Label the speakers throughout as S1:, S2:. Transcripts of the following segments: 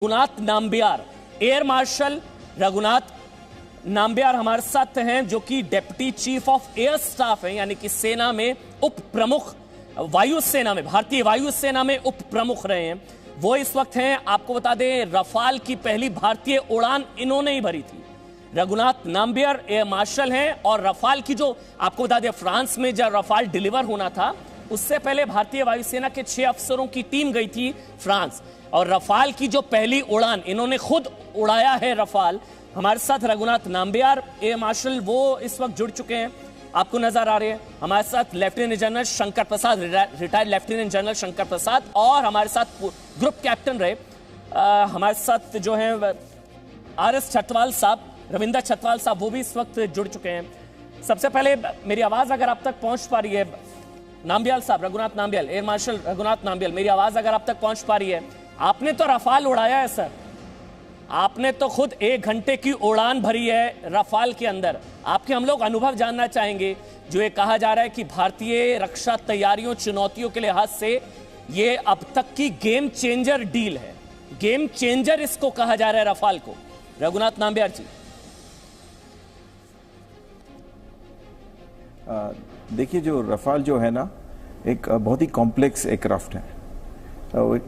S1: Raghunath Nambiar, air marshal Raghunath Nambiar हमारे साथ हैं, जो कि deputy chief of air staff हैं, यानी कि सेना में उप प्रमुख, वायुसेना में, भारतीय वायुसेना में उप प्रमुख रहे हैं। वो इस वक्त हैं, आपको बता दें, रफाल की पहली भारतीय उड़ान इन्होंने ही भरी थी। रघुनाथ नाम्बियार एयर मार्शल हैं और रफाल की, जो आपको बता दें, फ्रांस में जब रफाल डिलीवर होना था उससे पहले भारतीय वायुसेना के 6 अफसरों की टीम गई थी फ्रांस, और रफाल की जो पहली उड़ान इन्होंने खुद उड़ाया है रफाल। हमारे साथ रघुनाथ नाम्बियार एयर मार्शल, वो इस वक्त जुड़ चुके हैं, आपको नजर आ रहे हैं। हमारे साथ lieutenant general Shankar Prasad, retired lieutenant general Shankar Prasad, और हमारे साथ ग्रुप कैप्टन रहे हमारे साथ जो हैं RS छतवाल साहब, रविंदर छतवाल साहब, वो भी इस वक्त जुड़ चुके हैं। सबसे पहले मेरी आवाज अगर आप तक पहुंच पा रही है, नाम्बियाल साहब, रघुनाथ नाम्बियाल, एयर मार्शल रघुनाथ नाम्बियाल, मेरी आवाज अगर आप तक पहुंच पा रही है। आपने तो रफाल उड़ाया है सर, आपने तो खुद 1 घंटे की उड़ान भरी है रफाल के अंदर। आपके हम लोग अनुभव जानना चाहेंगे। जो ये कहा जा रहा है कि भारतीय रक्षा तैयारियों, चुनौतियों के लिहाज से ये अब तक की गेम चेंजर डील है, गेम चेंजर इसको कहा जा रहा है रफाल को। रघुनाथ नाम्बियार जी,
S2: देखिए, जो रफाल जो है ना, एक बहुत ही कॉम्प्लेक्स एयरक्राफ्ट है। एक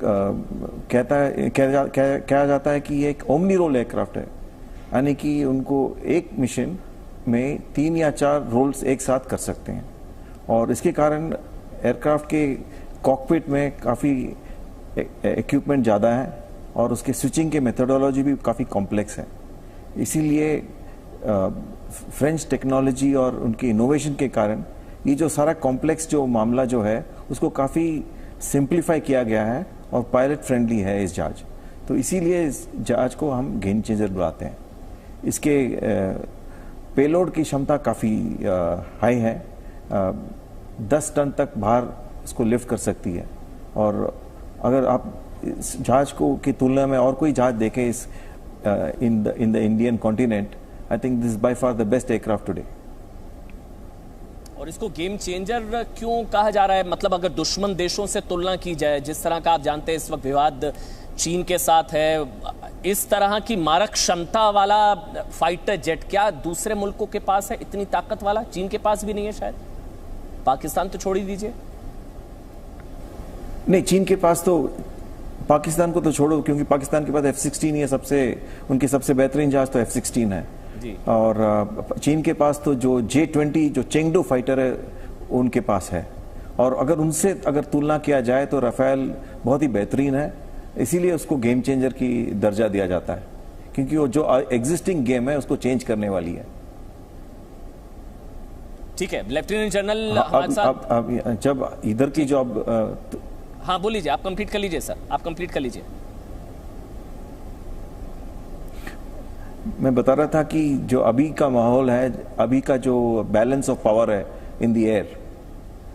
S2: कहा जाता है कि ये एक ओमनी रोल एयरक्राफ्ट है, यानी कि उनको एक मिशन में 3 या 4 रोल्स एक साथ कर सकते हैं, और इसके कारण एयरक्राफ्ट के कॉकपिट में काफ़ी इक्विपमेंट ज़्यादा है, और उसके स्विचिंग के मेथोडोलॉजी भी काफ़ी कॉम्प्लेक्स है। इसीलिए फ्रेंच टेक्नोलॉजी और उनकी इनोवेशन के कारण ये जो सारा कॉम्प्लेक्स जो मामला जो है उसको काफ़ी सिंप्लीफाई किया गया है, और पायलट फ्रेंडली है इस जहाज। तो इसीलिए इस जहाज को हम गेम चेंजर बुलाते हैं। इसके पेलोड की क्षमता काफ़ी हाई है, 10 टन तक भार इसको लिफ्ट कर सकती है। और अगर आप इस जहाज को की तुलना में और कोई जहाज देखें इस in the Indian continent, I think this by far the best aircraft today.
S1: और इसको गेम चेंजर क्यों कहा जा रहा है? मतलब अगर दुश्मन देशों से तुलना की जाए, जिस तरह का आप जानते हैं इस वक्त विवाद चीन के साथ है, इस तरह की मारक क्षमता वाला फाइटर जेट क्या दूसरे मुल्कों के पास है? इतनी ताकत वाला चीन के पास भी नहीं है शायद, पाकिस्तान तो छोड़ ही दीजिए।
S2: नहीं, चीन के पास तो, पाकिस्तान को तो छोड़ो, क्योंकि पाकिस्तान के पास F-16 ही है, उनकी सबसे बेहतरीन जहाज तो F-16 है। और चीन के पास तो जो J-20 जो चेंगडू फाइटर है उनके पास है, और अगर उनसे अगर तुलना किया जाए तो राफेल बहुत ही बेहतरीन है। इसीलिए उसको गेम चेंजर की दर्जा दिया जाता है, क्योंकि वो जो एग्जिस्टिंग गेम है उसको चेंज करने वाली है।
S1: ठीक है, लेफ्टिनेंट जनरल
S2: अब जब इधर की जो
S1: हाँ बोल लीजिए, आप कंप्लीट कर लीजिए सर, आप कंप्लीट कर लीजिए।
S2: मैं बता रहा था कि जो अभी का माहौल है, अभी का जो बैलेंस ऑफ पावर है इन द एयर,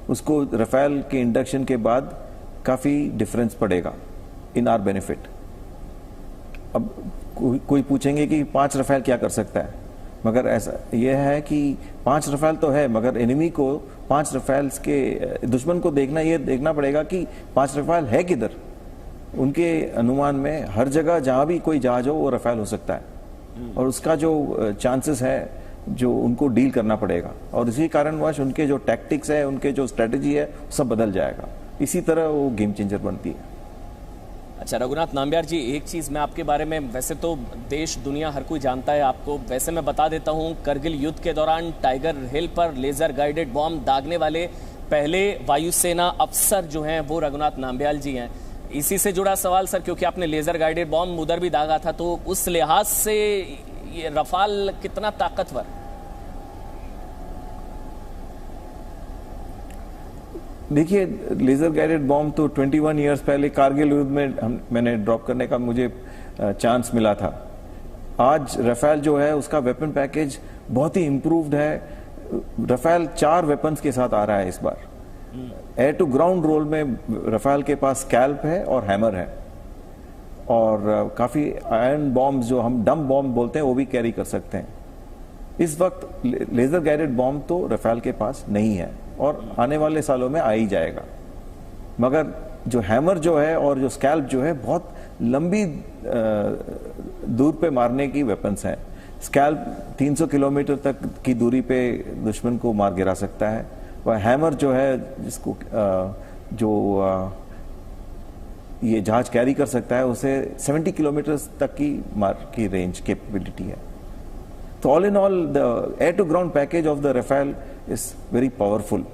S2: उसको राफेल के इंडक्शन के बाद काफ़ी डिफरेंस पड़ेगा इन आर बेनिफिट। अब कोई पूछेंगे कि 5 राफेल क्या कर सकता है, मगर ऐसा यह है कि 5 राफेल तो है, मगर एनिमी को 5 राफेल के, दुश्मन को ये देखना पड़ेगा कि 5 राफेल है किधर। उनके अनुमान में हर जगह जहां भी कोई जहाज हो वो राफेल हो सकता है, और उसका जो चांसेस है जो उनको डील करना पड़ेगा, और इसी कारणवश उनके जो टैक्टिक्स है, उनके जो स्ट्रेटजी है, सब बदल जाएगा। इसी तरह वो गेम चेंजर बनती है।
S1: अच्छा रघुनाथ नाम्बियार जी, एक चीज़ मैं आपके बारे में, वैसे तो देश दुनिया हर कोई जानता है आपको, वैसे मैं बता देता हूँ, करगिल युद्ध के दौरान टाइगर हिल पर लेज़र गाइडेड बॉम्ब दागने वाले पहले वायुसेना अफसर जो हैं वो रघुनाथ नाम्बियाल जी हैं। इसी से जुड़ा सवाल सर, क्योंकि आपने लेज़र गाइडेड बॉम्ब उधर भी दागा था, तो उस लिहाज से ये रफाल कितना ताकतवर?
S2: देखिए, लेजर गाइडेड बॉम्ब तो 21 इयर्स पहले कारगिल युद्ध में मैंने ड्रॉप करने का मुझे चांस मिला था। आज राफेल जो है उसका वेपन पैकेज बहुत ही इंप्रूव्ड है। राफेल 4 वेपन्स के साथ आ रहा है इस बार। एयर टू ग्राउंड रोल में राफेल के पास स्कैल्प है और हैमर है, और काफ़ी आयरन बॉम्ब जो हम डम बॉम्ब बोलते हैं वो भी कैरी कर सकते हैं। इस वक्त लेजर गाइडेड बॉम्ब तो राफेल के पास नहीं है, और आने वाले सालों में आ ही जाएगा। मगर जो हैमर जो है और जो स्कैल्प जो है बहुत लंबी दूर पे मारने की वेपन्स हैं। स्कैल्प 300 किलोमीटर तक की दूरी पे दुश्मन को मार गिरा सकता है। वह हैमर जो है जिसको ये जहाज कैरी कर सकता है, उसे 70 किलोमीटर तक की मार की रेंज कैपेबिलिटी है। तो all in all the air to ground package of the Rafale is very powerful.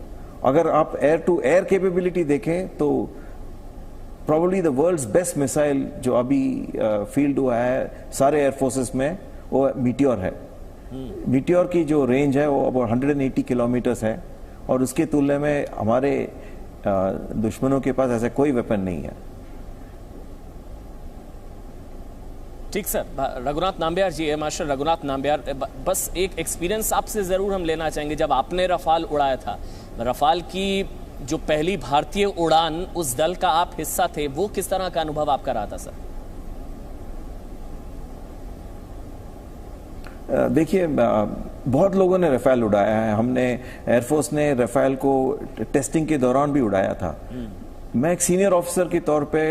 S2: अगर आप एयर टू एयर कैपेबिलिटी देखें तो probably the world's best missile जो अभी फील्ड हुआ है सारे एयरफोर्सेस में, वो मीटियोर है। मीटियोर की जो रेंज है वो अब 180 किलोमीटर्स है, और उसके तुलने में हमारे दुश्मनों के पास ऐसा कोई वेपन नहीं है।
S1: ठीक सर, रघुनाथ नाम्बियार जी, एयर मार्शल रघुनाथ नाम्बियार, बस एक एक्सपीरियंस आपसे ज़रूर हम लेना चाहेंगे। जब आपने रफाल उड़ाया था, रफाल की जो पहली भारतीय उड़ान, उस दल का आप हिस्सा थे, वो किस तरह का अनुभव आपका रहा था सर?
S2: देखिए, बहुत लोगों ने रफेल उड़ाया है। हमने एयरफोर्स ने रफेल को टेस्टिंग के दौरान भी उड़ाया था। मैं एक सीनियर ऑफिसर के तौर पे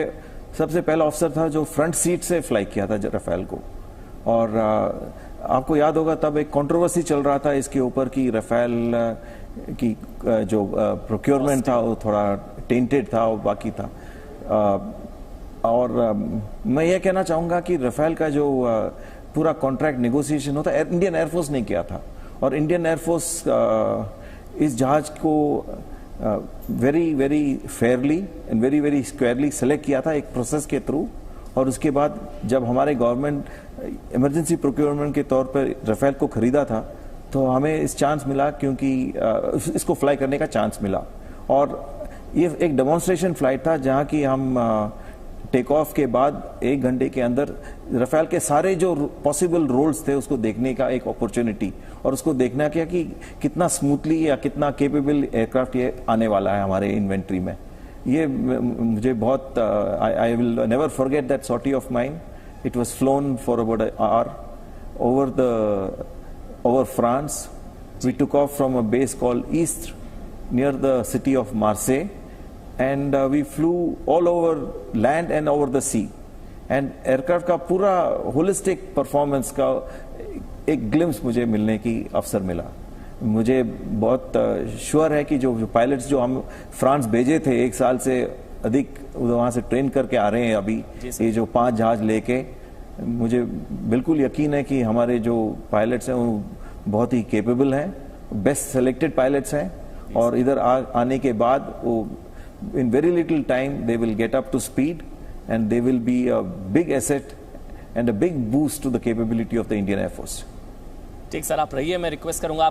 S2: सबसे पहला ऑफिसर था जो फ्रंट सीट से फ्लाई किया था रफेल को। और आपको याद होगा तब एक कंट्रोवर्सी चल रहा था इसके ऊपर कि रफेल की जो प्रोक्योरमेंट था वो थोड़ा टेंटेड था और बाकी था। और मैं ये कहना चाहूंगा कि रफेल का जो पूरा कॉन्ट्रैक्ट नेगोशिएशन होता है, इंडियन एयरफोर्स ने किया था। और इंडियन एयरफोर्स इस जहाज को very very Fairlie and very very स्क्वायरली select किया था एक प्रोसेस के थ्रू। और उसके बाद जब हमारे गवर्नमेंट इमरजेंसी प्रोक्योरमेंट के तौर पर रफेल को खरीदा था, तो हमें इस चांस मिला, क्योंकि इसको फ्लाई करने का चांस मिला। और ये एक डेमोन्स्ट्रेशन फ्लाइट था जहां की हम टेक ऑफ के बाद 1 घंटे के अंदर रफेल के सारे जो पॉसिबल रोल्स थे उसको देखने का एक अपॉर्चुनिटी, और उसको देखना क्या कि कितना स्मूथली या कितना केपेबल एयरक्राफ्ट ये आने वाला है हमारे इन्वेंट्री में। ये मुझे बहुत I will never forget that sortie of mine. It was flown for about an hour over France. We took off from a base called Istres near the city of Marseille, and we flew all over land and over the sea. And aircraft का पूरा holistic performance का एक glimpse मुझे मिलने की अवसर मिला। मुझे बहुत श्योर है कि जो पायलट्स जो हम फ्रांस भेजे थे 1 साल से अधिक वहां से ट्रेन करके आ रहे हैं अभी, ये जो 5 जहाज लेके, मुझे बिल्कुल यकीन है कि हमारे जो पायलट्स हैं वो बहुत ही केपेबल हैं, बेस्ट सेलेक्टेड पायलट्स हैं। और इधर आने के बाद वो in very little time they will get up to speed and they will be a big asset and a big boost to the capability of the Indian air force.
S1: ठीक sir, आप रहिए, मैं रिक्वेस्ट करूंगा